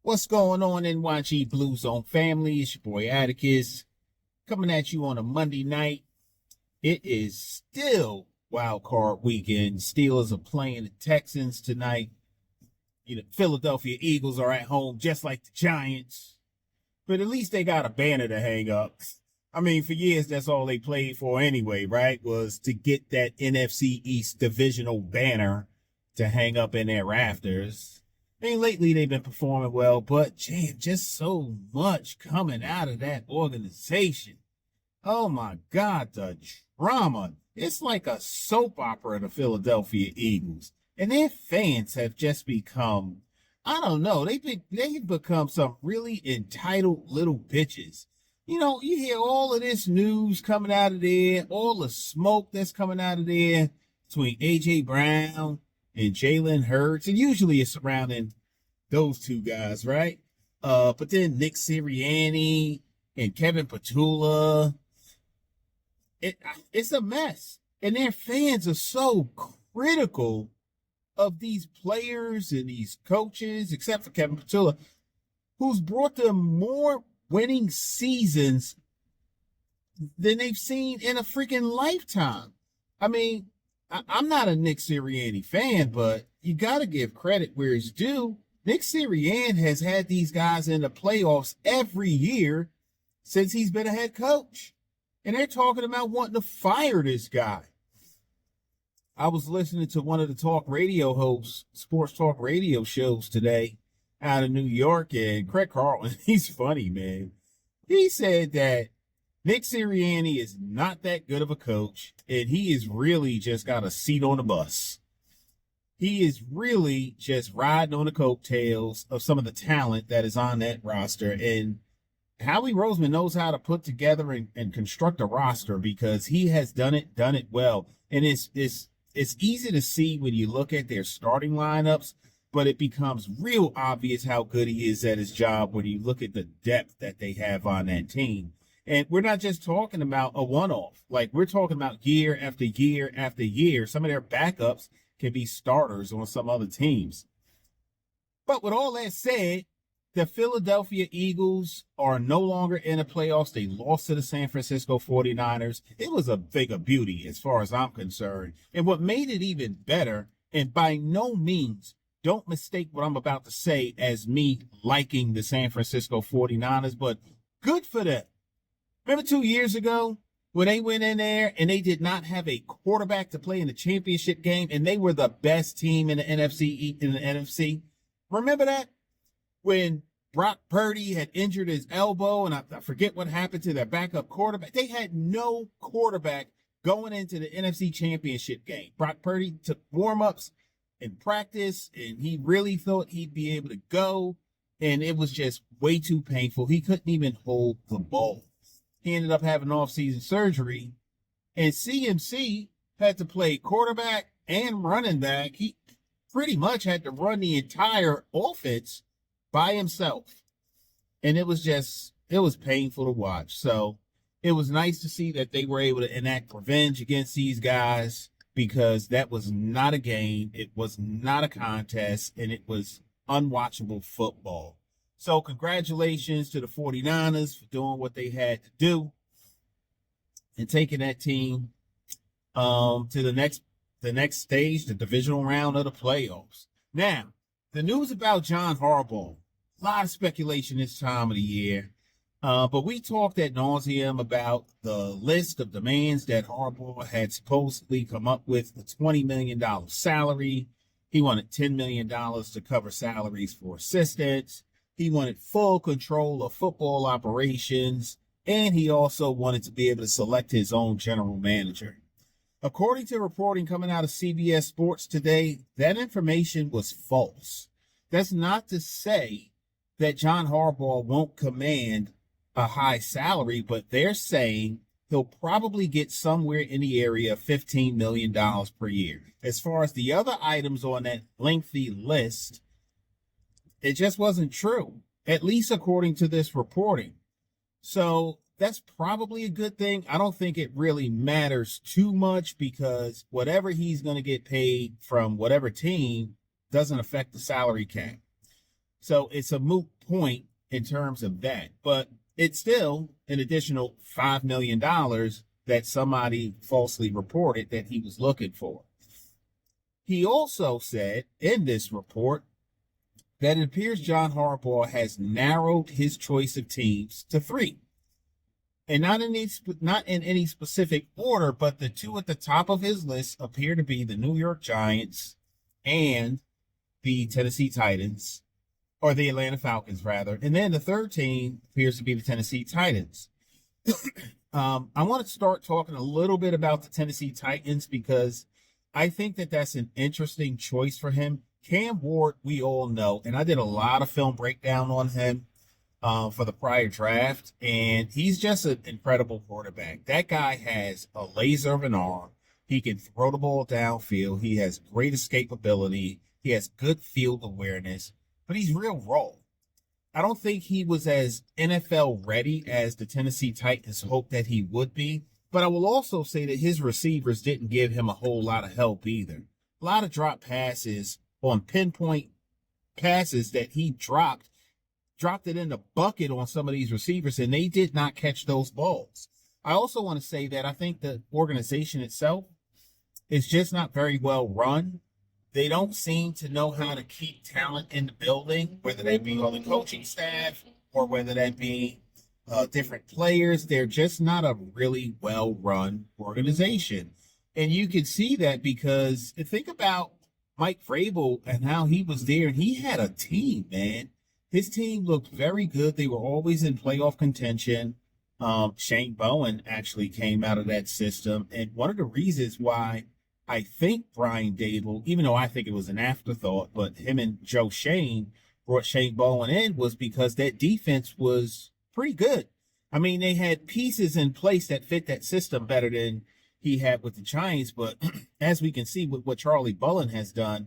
What's going on, NYG Blue Zone family? It's your boy Attikis coming at you on a Monday night. It is still wild card weekend. Steelers are playing the Texans tonight. Philadelphia Eagles are at home just like the Giants. But at least they got a banner to hang up. I mean, for years, that's all they played for anyway, right? Was to get that NFC East divisional banner to hang up in their rafters. I mean, lately they've been performing well, but just so much coming out of that organization. Oh my God, the drama. It's like a soap opera, the Philadelphia Eagles. And their fans have just become, I don't know, they've become some really entitled little bitches. You hear all of this news coming out of there, all the smoke that's coming out of there between A.J. Brown and Jalen Hurts, and usually it's surrounding those two guys, right? But then Nick Sirianni and Kevin Petula, it's a mess. And their fans are so critical of these players and these coaches, except for Kevin Petula, who's brought them more winning seasons than they've seen in a freaking lifetime. I mean, I'm not a Nick Sirianni fan, but you got to give credit where it's due. Nick Sirianni has had these guys in the playoffs every year since he's been a head coach. And they're talking about wanting to fire this guy. I was listening to one of the talk radio hosts, sports talk radio shows today out of New York, and Craig Carlton, he's funny, man. He said that Nick Sirianni is not that good of a coach, and he is really just got a seat on the bus. He is really just riding on the coattails of some of the talent that is on that roster. And Howie Roseman knows how to put together and construct a roster because he has done it well. And it's easy to see when you look at their starting lineups, but it becomes real obvious how good he is at his job when you look at the depth that they have on that team. And we're not just talking about a one-off. Like, we're talking about year after year after year. Some of their backups can be starters on some other teams. But with all that said, the Philadelphia Eagles are no longer in the playoffs. They lost to the San Francisco 49ers. It was a thing of beauty as far as I'm concerned. And what made it even better, and by no means, don't mistake what I'm about to say as me liking the San Francisco 49ers, but good for them. Remember 2 years ago when they went in there and they did not have a quarterback to play in the championship game, and they were the best team in the NFC? Remember that? When Brock Purdy had injured his elbow, and I forget what happened to their backup quarterback. They had no quarterback going into the NFC championship game. Brock Purdy took warm-ups in practice, and he really thought he'd be able to go, and it was just way too painful. He couldn't even hold the ball. He ended up having off-season surgery, and CMC had to play quarterback and running back. He pretty much had to run the entire offense by himself, and it was painful to watch. So it was nice to see that they were able to enact revenge against these guys, because that was not a game, it was not a contest, and it was unwatchable football. So congratulations to the 49ers for doing what they had to do and taking that team to the next stage, the divisional round of the playoffs. Now, the news about John Harbaugh, a lot of speculation this time of the year, but we talked ad nauseum about the list of demands that Harbaugh had supposedly come up with, the $20 million salary. He wanted $10 million to cover salaries for assistants. He wanted full control of football operations, and he also wanted to be able to select his own general manager. According to reporting coming out of CBS Sports today, that information was false. That's not to say that John Harbaugh won't command a high salary, but they're saying he'll probably get somewhere in the area of $15 million per year. As far as the other items on that lengthy list, it just wasn't true, at least according to this reporting. So that's probably a good thing. I don't think it really matters too much, because whatever he's going to get paid from whatever team doesn't affect the salary cap. So it's a moot point in terms of that, but it's still an additional $5 million that somebody falsely reported that he was looking for. He also said in this report that it appears John Harbaugh has narrowed his choice of teams to 3. And not in any specific order, but the 2 at the top of his list appear to be the New York Giants and the Tennessee Titans, or the Atlanta Falcons, rather. And then the third team appears to be the Tennessee Titans. I want to start talking a little bit about the Tennessee Titans because I think that that's an interesting choice for him. Cam Ward, we all know, and I did a lot of film breakdown on him for the prior draft, and he's just an incredible quarterback. That guy has a laser of an arm. He can throw the ball downfield. He has great escapability. He has good field awareness, but he's real raw. I don't think he was as NFL ready as the Tennessee Titans hoped that he would be, but I will also say that his receivers didn't give him a whole lot of help either. A lot of drop passes on pinpoint passes that he dropped it in the bucket on some of these receivers, and they did not catch those balls. I also want to say that I think the organization itself is just not very well run. They don't seem to know how to keep talent in the building, whether that be on the coaching staff or whether that be different players. They're just not a really well-run organization. And you can see that because think about Mike Vrabel and how he was there. And he had a team, man. His team looked very good. They were always in playoff contention. Shane Bowen actually came out of that system. And one of the reasons why I think Brian Dable, even though I think it was an afterthought, but him and Joe Shane brought Shane Bowen in was because that defense was pretty good. I mean, they had pieces in place that fit that system better than he had with the Giants. But as we can see with what Charlie Bullen has done,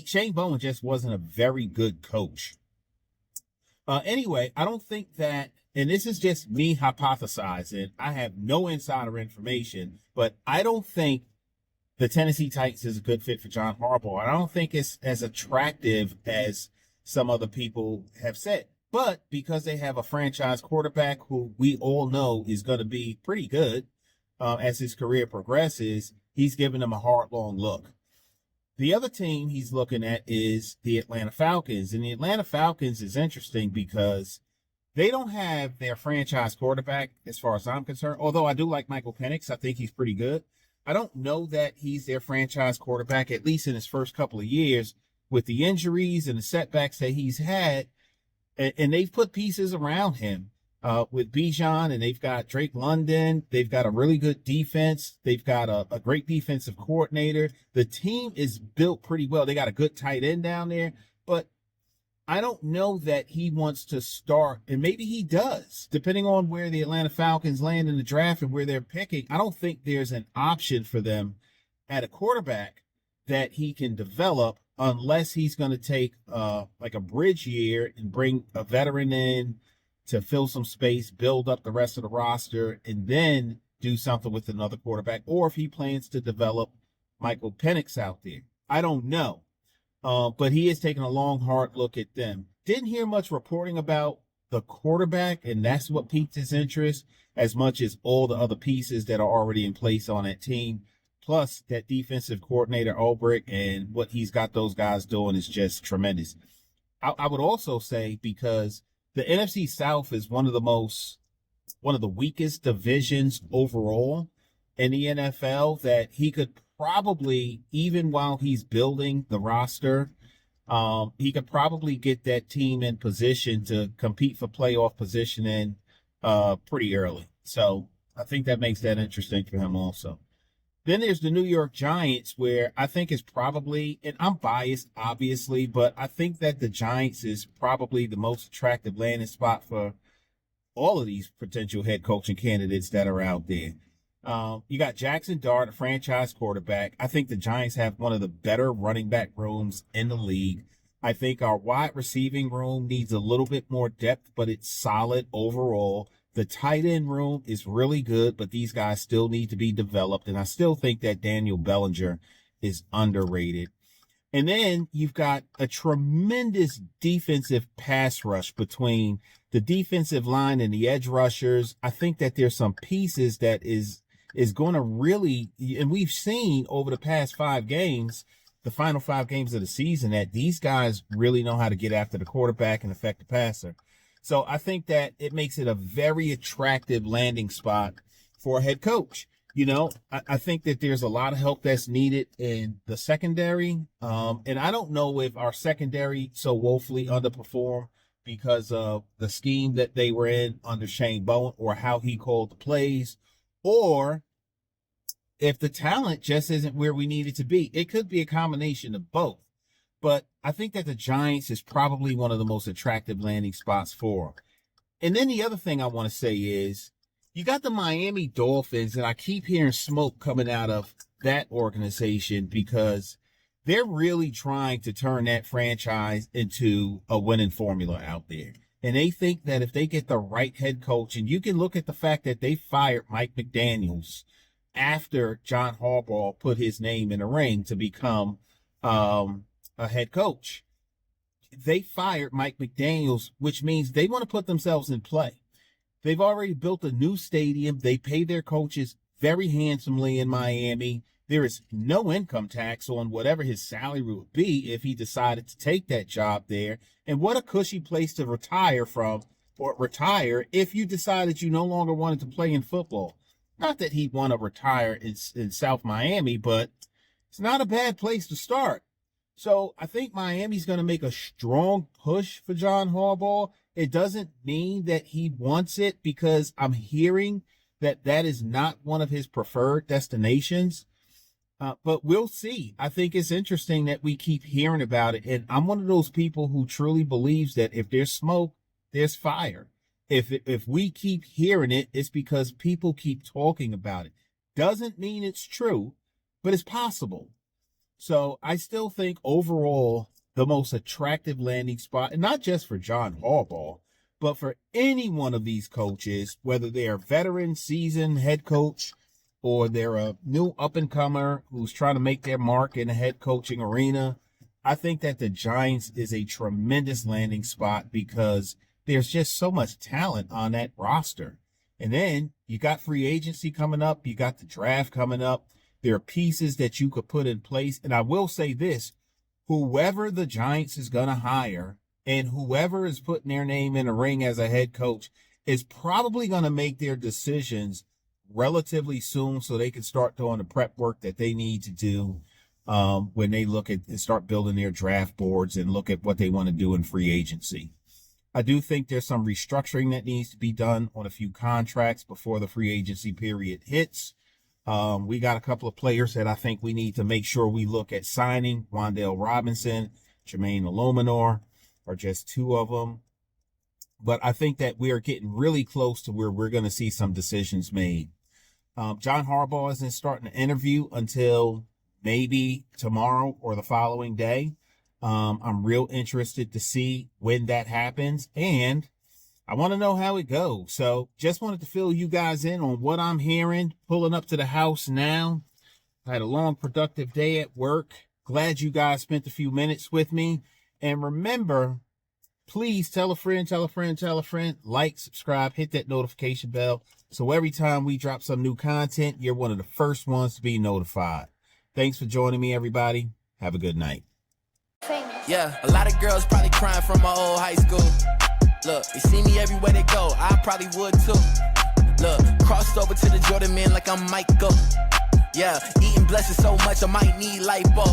Shane Bowen just wasn't a very good coach. Anyway, I don't think that, and this is just me hypothesizing, I have no insider information, but I don't think the Tennessee Titans is a good fit for John Harbaugh. I don't think it's as attractive as some other people have said. But because they have a franchise quarterback who we all know is going to be pretty good as his career progresses, he's giving them a hard, long look. The other team he's looking at is the Atlanta Falcons. And the Atlanta Falcons is interesting because they don't have their franchise quarterback as far as I'm concerned. Although I do like Michael Penix. I think he's pretty good. I don't know that he's their franchise quarterback, at least in his first couple of years, with the injuries and the setbacks that he's had. And they've put pieces around him with Bijan, and they've got Drake London. They've got a really good defense. They've got a great defensive coordinator. The team is built pretty well. They got a good tight end down there, but I don't know that he wants to start, and maybe he does, depending on where the Atlanta Falcons land in the draft and where they're picking. I don't think there's an option for them at a quarterback that he can develop unless he's going to take like a bridge year and bring a veteran in to fill some space, build up the rest of the roster, and then do something with another quarterback, or if he plans to develop Michael Penix out there. I don't know. But he is taking a long, hard look at them. Didn't hear much reporting about the quarterback, and that's what piqued his interest, as much as all the other pieces that are already in place on that team. Plus, that defensive coordinator, Ulbrich, and what he's got those guys doing is just tremendous. I would also say, because the NFC South is one of the weakest divisions overall in the NFL, that he could probably, even while he's building the roster, he could probably get that team in position to compete for playoff positioning pretty early. So I think that makes that interesting for him also. Then there's the New York Giants, where I think is probably, and I'm biased, obviously, but I think that the Giants is probably the most attractive landing spot for all of these potential head coaching candidates that are out there. You got Jackson Dart, a franchise quarterback. I think the Giants have one of the better running back rooms in the league. I think our wide receiving room needs a little bit more depth, but it's solid overall. The tight end room is really good, but these guys still need to be developed. And I still think that Daniel Bellinger is underrated. And then you've got a tremendous defensive pass rush between the defensive line and the edge rushers. I think that there's some pieces that is going to really, and we've seen over the past 5 games, the final 5 games of the season, that these guys really know how to get after the quarterback and affect the passer. So I think that it makes it a very attractive landing spot for a head coach. You know, I think that there's a lot of help that's needed in the secondary. And I don't know if our secondary so woefully underperformed because of the scheme that they were in under Shane Bowen or how he called the plays, or if the talent just isn't where we need it to be. It could be a combination of both. But I think that the Giants is probably one of the most attractive landing spots for them. And then the other thing I want to say is, you got the Miami Dolphins, and I keep hearing smoke coming out of that organization because they're really trying to turn that franchise into a winning formula out there. And they think that if they get the right head coach, and you can look at the fact that they fired Mike McDaniels after John Harbaugh put his name in the ring to become a head coach. They fired Mike McDaniels, which means they want to put themselves in play. They've already built a new stadium. They pay their coaches very handsomely in Miami. There is no income tax on whatever his salary would be if he decided to take that job there. And what a cushy place to retire from, or retire if you decided you no longer wanted to play in football. Not that he'd want to retire in South Miami, but it's not a bad place to start. So I think Miami's going to make a strong push for John Harbaugh. It doesn't mean that he wants it, because I'm hearing that that is not one of his preferred destinations. But we'll see. I think it's interesting that we keep hearing about it. And I'm one of those people who truly believes that if there's smoke, there's fire. If we keep hearing it, it's because people keep talking about it. Doesn't mean it's true, but it's possible. So I still think overall the most attractive landing spot, and not just for John Harbaugh, but for any one of these coaches, whether they're a veteran, seasoned head coach, or they're a new up-and-comer who's trying to make their mark in the head coaching arena, I think that the Giants is a tremendous landing spot because there's just so much talent on that roster. And then you got free agency coming up. You got the draft coming up. There are pieces that you could put in place. And I will say this, whoever the Giants is going to hire and whoever is putting their name in the ring as a head coach is probably going to make their decisions relatively soon so they can start doing the prep work that they need to do when they look at and start building their draft boards and look at what they want to do in free agency. I do think there's some restructuring that needs to be done on a few contracts before the free agency period hits. We got a couple of players that I think we need to make sure we look at signing. Wan'Dale Robinson, Jermaine Illuminor are just two of them. But I think that we are getting really close to where we're going to see some decisions made. John Harbaugh isn't starting to interview until maybe tomorrow or the following day. I'm real interested to see when that happens, and I want to know how it goes. So just wanted to fill you guys in on what I'm hearing, pulling up to the house now. I had a long, productive day at work. Glad you guys spent a few minutes with me. And remember, please tell a friend, tell a friend, tell a friend, like, subscribe, hit that notification bell. So every time we drop some new content, you're one of the first ones to be notified. Thanks for joining me, everybody. Have a good night. Yeah, a lot of girls probably crying from my old high school. Look, they see me everywhere they go, I probably would too. Look, crossed over to the Jordan man like I'm Michael. Yeah, eating blessings so much I might need lipo.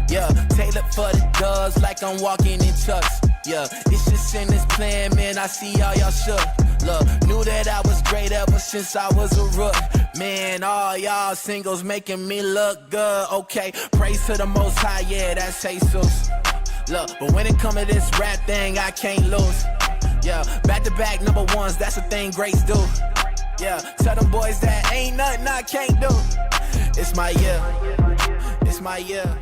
Yeah, tailored for the doves like I'm walking in chucks. Yeah, it's just in this plan, man, I see all y'all shook. Look, knew that I was great ever since I was a rook. Man, all y'all singles making me look good. Okay, praise to the most high, yeah, that's Jesus. Look, but when it come to this rap thing, I can't lose. Yeah, back-to-back number ones, that's the thing greats do. Yeah, tell them boys that ain't nothing I can't do. It's my year, it's my year.